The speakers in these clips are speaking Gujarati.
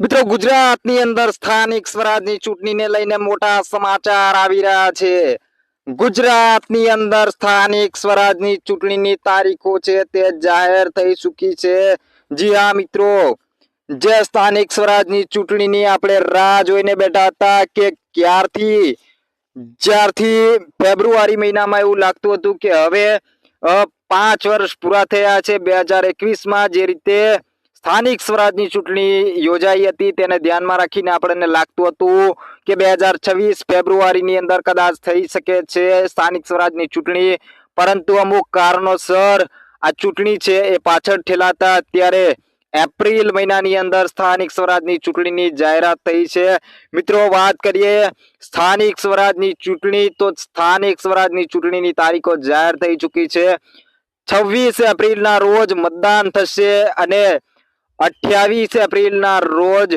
મિત્રો ગુજરાતની અંદર સ્થાનિક સ્વરાજની ચૂંટણીને લઈને મોટા સમાચાર આવી રહ્યા છે। ગુજરાતની અંદર સ્થાનિક સ્વરાજની ચૂંટણીની તારીખો છે તે જાહેર થઈ ચૂકી છે। જી હા મિત્રો, જે સ્થાનિક સ્વરાજની ચૂંટણીની આપણે રાહ જોઈને બેઠા હતા કે જ્યારથી ફેબ્રુઆરી મહિનામાં એવું લાગતું હતું કે હવે 5 વર્ષ પૂરા થયા છે 2021માં જે રીતે સ્થાનિક સ્વરાજની ચૂંટણી યોજાઈ હતી તેને ધ્યાનમાં રાખીને આપણને લાગતું હતું કે 2026 ફેબ્રુઆરીની અંદર કદાચ થઈ શકે છે સ્થાનિક સ્વરાજની ચૂંટણી, પરંતુ અમુક કારણોસર આ ચૂંટણી છે એ પાછળ ઠેલાતા અત્યારે એપ્રિલ મહિનાની અંદર સ્થાનિક સ્વરાજની ચૂંટણીની જાહેરાત થઈ છે। મિત્રો વાત કરીએ સ્થાનિક સ્વરાજની ચૂંટણી, તો સ્થાનિક સ્વરાજની ચૂંટણીની તારીખો જાહેર થઈ ચૂકી છે। 26 એપ્રિલના રોજ મતદાન થશે અને 28 એપ્રિલના રોજ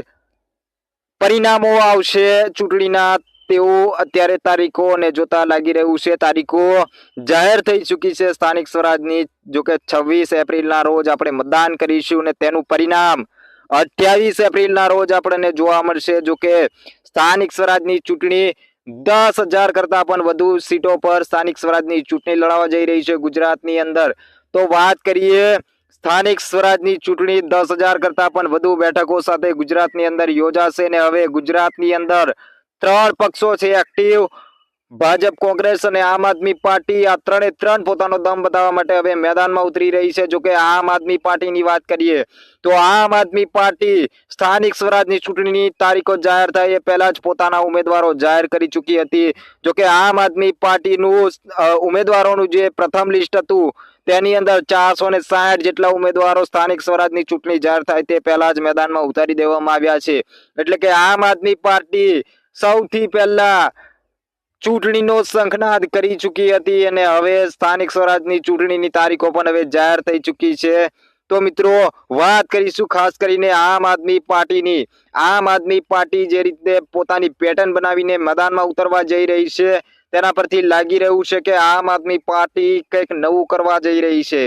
પરિણામો આવશે ચૂંટણીના, તેવું અત્યારે તારીખોને જોતા લાગી રહ્યું છે। તારીખો જાહેર થઈ ચૂકી છે સ્થાનિક સ્વરાજની, જોકે 26 એપ્રિલના રોજ આપણે મતદાન કરીશું અને તેનું પરિણામ 28 એપ્રિલના રોજ આપણને જોવા મળશે। જોકે સ્થાનિક સ્વરાજની ચૂંટણી 10,000 કરતા પણ વધુ સીટો પર સ્થાનિક સ્વરાજની ચૂંટણી લડાવવા જઈ રહી છે ગુજરાતની અંદર। તો વાત કરીએ સ્થાનિક સ્વરાજની ચૂંટણી 10,000 કરતા પણ વધુ બેઠકો સાથે ગુજરાતની અંદર યોજાશે ને હવે ગુજરાતની અંદર 3 પક્ષો છે એક્ટિવ, ભાજપ, કોંગ્રેસ અને આમ આદમી પાર્ટી। આ ત્રણે ત્રણ પોતાનો દમ બતાવવા માટે હવે મેદાનમાં ઉતરી રહી છે। જો કે આમ આદમી પાર્ટીની વાત કરીએ તો આમ આદમી પાર્ટી સ્થાનિક સ્વરાજની ચૂંટણીની તારીખો જાહેર થાય એ પહેલા જ પોતાના ઉમેદવારો જાહેર કરી ચૂકી હતી। જો કે આમ આદમી પાર્ટીનું ઉમેદવારોનું જે પ્રથમ લિસ્ટ હતું તેની અંદર 460 જેટલા ઉમેદવારો સ્થાનિક સ્વરાજની ચૂંટણી જાહેર થાય તે પહેલા જ મેદાનમાં ઉતારી દેવામાં આવ્યા છે। એટલે કે આમ આદમી પાર્ટી સૌથી પહેલા ચૂંટણીનો શંખનાદ કરી ચૂકી હતી અને હવે સ્થાનિક સ્વરાજની ચૂંટણીની તારીખો પણ હવે જાહેર થઈ ચૂકી છે। તો મિત્રો વાત કરીશું ખાસ કરીને આમ આદમી પાર્ટીની। આમ આદમી પાર્ટી જે રીતે પોતાની પેટર્ન બનાવીને મેદાનમાં ઉતરવા જઈ રહી છે તેના પરથી લાગી રહ્યું છે કે આમ આદમી પાર્ટી કંઈક નવું કરવા જઈ રહી છે।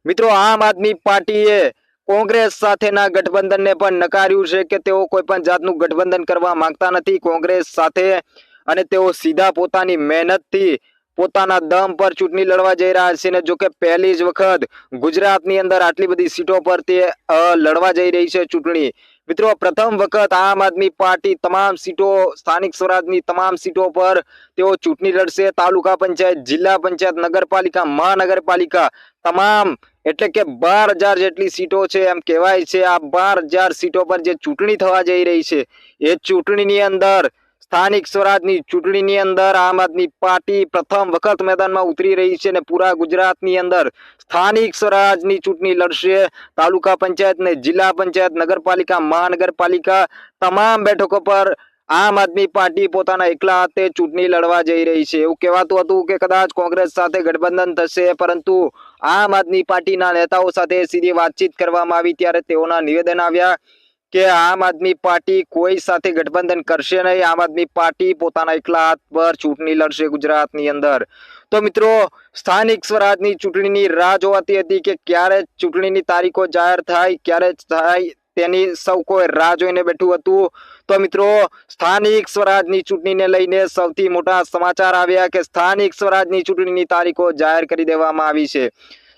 મિત્રો આમ આદમી પાર્ટીએ કોંગ્રેસ સાથેના ગઠબંધનને પણ નકાર્યું છે કે તેઓ કોઈ પણ જાતનું ગઠબંધન કરવા માંગતા નથી કોંગ્રેસ સાથે, અને તેઓ સીધા પોતાની મહેનતથી પોતાના દમ પર ચૂંટણી લડવા જઈ રહ્યા છે। ને જો કે પહેલી જ વખત ગુજરાતની અંદર આટલી બધી સીટો પર તે લડવા જઈ રહી છે ચૂંટણી। મિત્રો પ્રથમ વખત આમ આદમી પાર્ટી તમામ સીટો, સ્થાનિક સ્વરાજની તમામ સીટો પર તેઓ ચૂંટણી લડશે। તાલુકા પંચાયત, જિલ્લા પંચાયત, નગરપાલિકા, મહાનગરપાલિકા તમામ, એટલે કે 12,000 જેટલી સીટો છે એમ કહેવાય છે। આ 12,000 સીટો પર જે ચૂંટણી થવા જઈ રહી છે એ ચૂંટણીની અંદર, સ્થાનિક સ્વરાજની ચૂંટણીની અંદર આમ આદમી પાર્ટી પ્રથમ વખત મેદાનમાં ઉતરી રહી છે અને પૂરા ગુજરાતની અંદર સ્થાનિક સ્વરાજની ચૂંટણી લડશે। તાલુકા પંચાયત ને જિલ્લા પંચાયત, નગરપાલિકા, મહાનગરપાલિકા તમામ બેઠકો પર આમ આદમી પાર્ટી પોતાના એકલા હાથે ચૂંટણી લડવા જઈ રહી છે। એવું કહેવાતું હતું કે કદાચ કોંગ્રેસ સાથે ગઠબંધન થશે, પરંતુ આમ આદમી પાર્ટીના નેતાઓ સાથે સીધી વાતચીત કરવામાં આવી ત્યારે તેઓના નિવેદન આવ્યા કે આમ આદમી પાર્ટી કોઈ સાથે ગઠબંધન કરશે નહીં, આમ આદમી પાર્ટી પોતાના એકલા હાથ પર ચૂંટણી લડશે ગુજરાતની અંદર। તો મિત્રો સ્થાનિક સ્વરાજની ચૂંટણીની રાહ જોવાતી હતી કે ક્યારે ચૂંટણીની તારીખો જાહેર થાય, ક્યારે થાય તેની સૌ કોઈ રાહ જોઈને બેઠું હતું। તો મિત્રો સ્થાનિક સ્વરાજની ચૂંટણીને લઈને સૌથી મોટા સમાચાર આવ્યા કે સ્થાનિક સ્વરાજની ચૂંટણીની તારીખો જાહેર કરી દેવામાં આવી છે।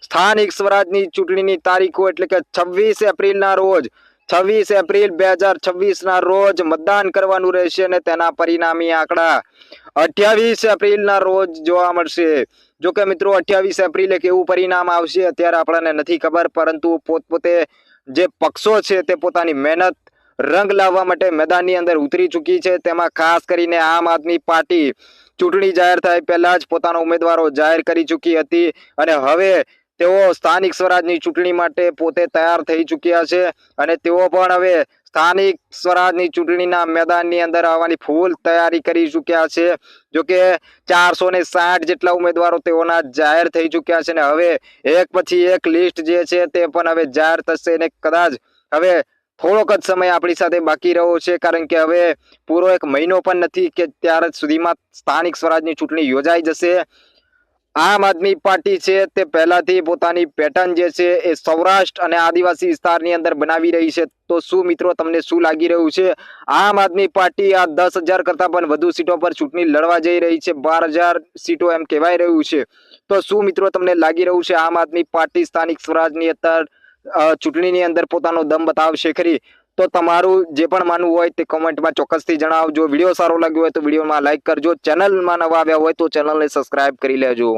સ્થાનિક સ્વરાજની ચૂંટણીની તારીખો એટલે કે 26 એપ્રિલના રોજ, 26 એપ્રિલ 2026 ના રોજ મતદાન કરવાનું રહેશે અને તેના પરિણામી આંકડા 28 એપ્રિલના રોજ જોવા મળશે। જો કે મિત્રો 28 એપ્રિલે કેવું પરિણામ આવશે અત્યારે આપણને નથી ખબર, પરંતુ પોતપોતે જે પક્ષો છે તે પોતાની મહેનત રંગ લાવવા માટે મેદાનની અંદર ઉતરી ચૂકી છે। તેમાં ખાસ કરીને આમ આદમી પાર્ટી ચૂંટણી જાહેર થાય પહેલા જ પોતાના ઉમેદવારો જાહેર કરી ચૂકી હતી અને હવે તેઓ સ્થાનિક સ્વરાજની ચૂંટણી માટે પોતે તૈયાર થઈ ચૂક્યા છે અને તેઓ પણ હવે સ્થાનિક સ્વરાજની ચૂંટણીના મેદાનની અંદર આવવાની ફૂલ તૈયારી કરી ચૂક્યા છે। જો કે 460 જેટલા ઉમેદવારો તેઓના જાહેર થઈ ચૂક્યા છે અને હવે એક પછી એક લિસ્ટ જે છે તે પણ હવે જાહેર થશે અને કદાચ હવે થોડોક જ સમય આપણી સાથે બાકી રહ્યો છે, કારણ કે હવે પૂરો એક મહિનો પણ નથી કે ત્યાર સુધીમાં સ્થાનિક સ્વરાજની ચૂંટણી યોજાઈ જશે। આમ આદમી પાર્ટી છે તે પહેલાથી પોતાની પેટર્ન જે છે એ સૌરાષ્ટ્ર અને આદિવાસી વિસ્તારની અંદર બનાવી રહી છે. તો શું મિત્રો તમને શું લાગી રહ્યું છે? આમ આદમી પાર્ટી આ 10,000 કરતા પણ વધુ સીટો પર ચૂંટણી લડવા જઈ રહી છે. 12,000 સીટો એમ કહેવાય રહ્યું છે. તો શું મિત્રો તમને લાગી રહ્યું છે આમ આદમી પાર્ટી સ્થાનિક સ્વરાજની ચૂંટણીની અંદર પોતાનો દમ બતાવશે ખરી? તો તમારું જે પણ માનવું હોય તે કોમેન્ટમાં ચોક્કસથી જણાવજો. વિડીયો સારો લાગ્યો હોય તો વિડીયોમાં લાઈક કરજો. ચેનલમાં નવા આવ્યા હોય તો ચેનલને સબસ્ક્રાઇબ કરી લેજો.